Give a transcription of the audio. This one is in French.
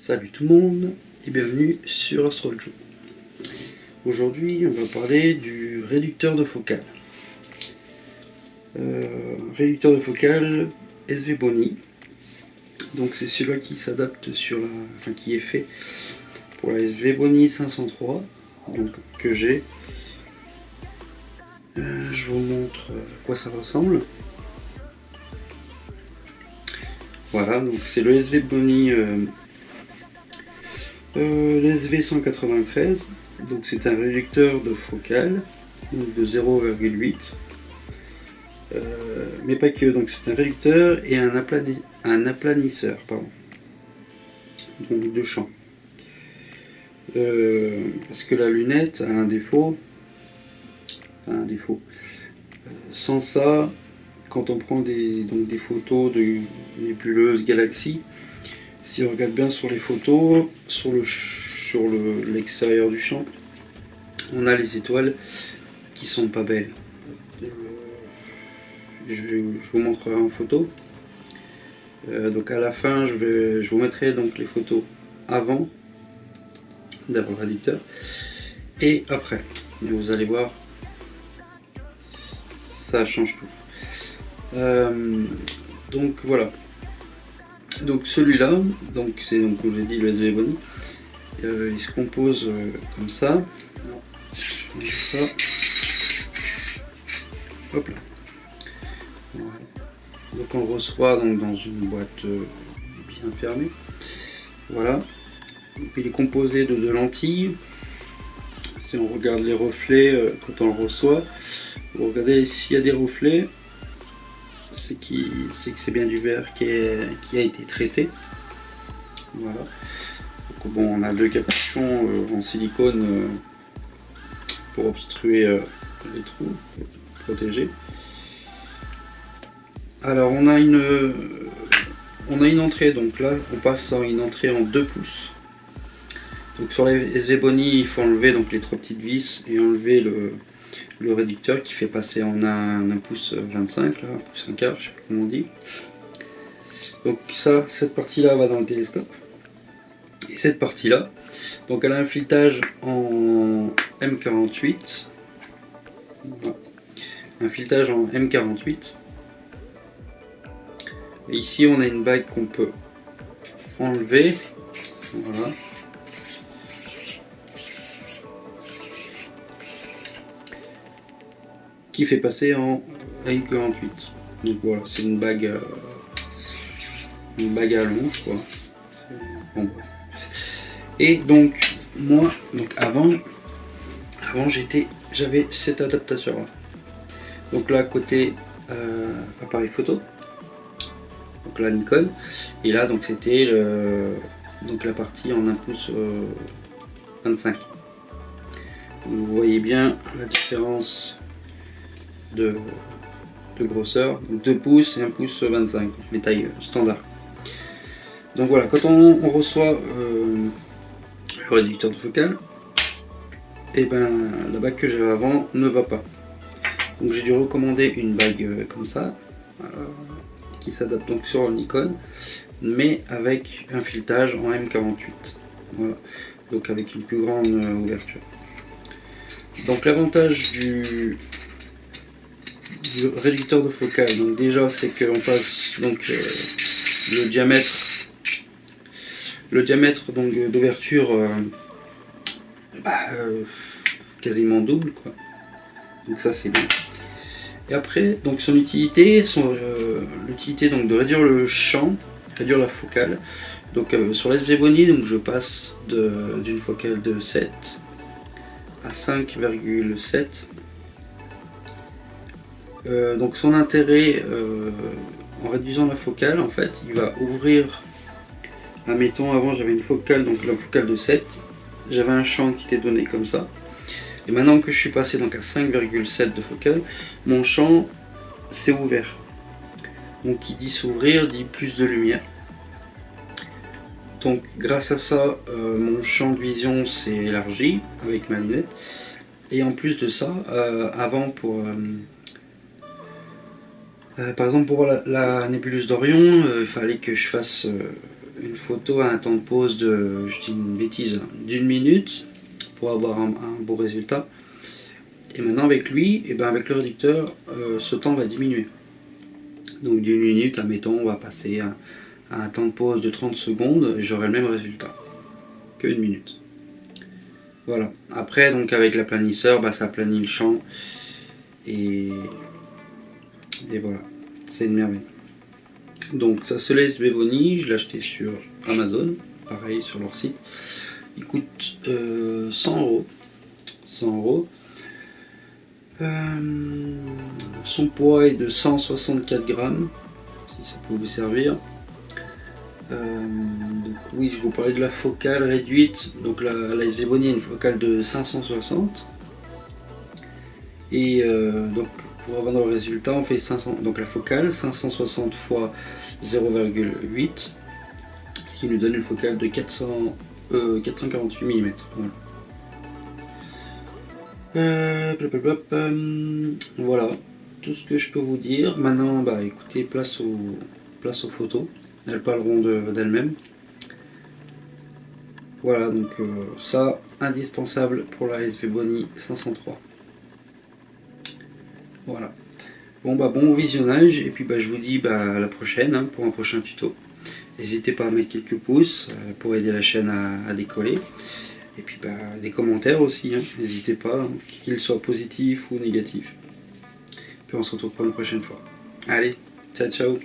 Salut tout le monde et bienvenue sur AstralJoe. Aujourd'hui on va parler du réducteur de focale. Réducteur de focale SVBony. Donc c'est celui-là qui s'adapte sur qui est fait pour la SVBony 503, donc que j'ai. Je vous montre à quoi ça ressemble. Voilà, donc c'est le SVBony le SV193, donc c'est un réducteur de focale donc de 0,8, mais pas que, donc c'est un réducteur et un aplanisseur, pardon, donc deux champs, parce que la lunette a un défaut, sans ça, quand on prend des photos de nébuleuses, galaxies, si on regarde bien sur les photos, sur l'extérieur du champ, on a les étoiles qui sont pas belles. Je vous montrerai en photo. Donc à la fin, je vous mettrai donc les photos avant d'avoir le réducteur et après. Et vous allez voir, ça change tout. Donc voilà. Donc celui-là, c'est comme j'ai dit le SVBony, il se compose comme ça. Hop là. Voilà. Donc on le reçoit dans une boîte bien fermée. Voilà. Donc il est composé de deux lentilles. Si on regarde les reflets quand on le reçoit, vous regardez s'il y a des reflets, c'est que c'est bien du verre qui a été traité. Voilà. Donc, bon, on a deux capuchons en silicone pour obstruer les trous, pour protéger. Alors on a une entrée, donc là on passe à une entrée en 2 pouces. Donc sur les SVBony, il faut enlever donc les 3 petites vis et enlever le réducteur qui fait passer en un pouce 25, là, un pouce 1 quart, je sais pas comment on dit. Donc ça, cette partie-là va dans le télescope. Et cette partie-là, donc elle a un filetage en M48. Voilà. Un filetage en M48. Et ici on a une bague qu'on peut enlever. Voilà. Qui fait passer en M48. Donc voilà, c'est une bague à allonge quoi. Bon, bref. Et donc moi, avant j'avais cette adaptation là. Donc là côté appareil photo, donc la Nikon, et là donc c'était la partie en 1 pouce 25. Donc, vous voyez bien la différence de grosseur, 2 pouces et 1 pouce 25, donc les tailles standards. Donc voilà, quand on reçoit le réducteur de focale, et ben la bague que j'avais avant ne va pas. Donc j'ai dû recommander une bague comme ça, qui s'adapte donc sur le Nikon, mais avec un filetage en M48. Voilà, donc avec une plus grande ouverture. Donc l'avantage du réducteur de focale, donc déjà c'est qu'on passe donc le diamètre donc d'ouverture quasiment double quoi. Donc ça c'est bien. Et après donc son utilité, l'utilité donc de réduire le champ, réduire la focale. Donc sur la SVBony, donc je passe d'une focale de 7 à 5,7. Donc son intérêt en réduisant la focale, en fait, il va ouvrir. Admettons, avant j'avais une focale, donc la focale de 7, j'avais un champ qui était donné comme ça. Et maintenant que je suis passé donc à 5,7 de focale, mon champ s'est ouvert. Donc qui dit s'ouvrir dit plus de lumière. Donc grâce à ça, mon champ de vision s'est élargi avec ma lunette. Et en plus de ça, avant par exemple pour la nébuleuse d'Orion, il fallait que je fasse une photo a un temps de pause de, je dis une bêtise, d'1 minute pour avoir un beau résultat. Et maintenant avec lui, et ben avec le réducteur, ce temps va diminuer. Donc d'1 minute, admettons, on va passer à un temps de pause de 30 secondes, j'aurai le même résultat que 1 minute. Voilà. Après, donc avec l'aplanisseur, ça planit le champ. Et voilà, c'est une merveille. Donc ça se laisse Vevoni, je l'ai acheté sur Amazon, pareil sur leur site. Il coûte 100 euros. 100 euros. Son poids est de 164 grammes, si ça peut vous servir. Donc oui, je vous parlais de la focale réduite. Donc la Vevoni a une focale de 560. Et donc pour avoir le résultat, on fait 500, donc la focale 560 x 0,8, ce qui nous donne une focale de 448 mm. Voilà tout ce que je peux vous dire. Maintenant, écoutez, place aux photos. Elles parleront d'elles-mêmes. Voilà, donc ça, indispensable pour la Vevoni 503. Voilà. Bon visionnage, et puis je vous dis à la prochaine pour un prochain tuto. N'hésitez pas à mettre quelques pouces pour aider la chaîne à décoller. Et puis des commentaires aussi, n'hésitez pas, qu'ils soient positifs ou négatifs. Puis on se retrouve pour une prochaine fois. Allez, ciao ciao.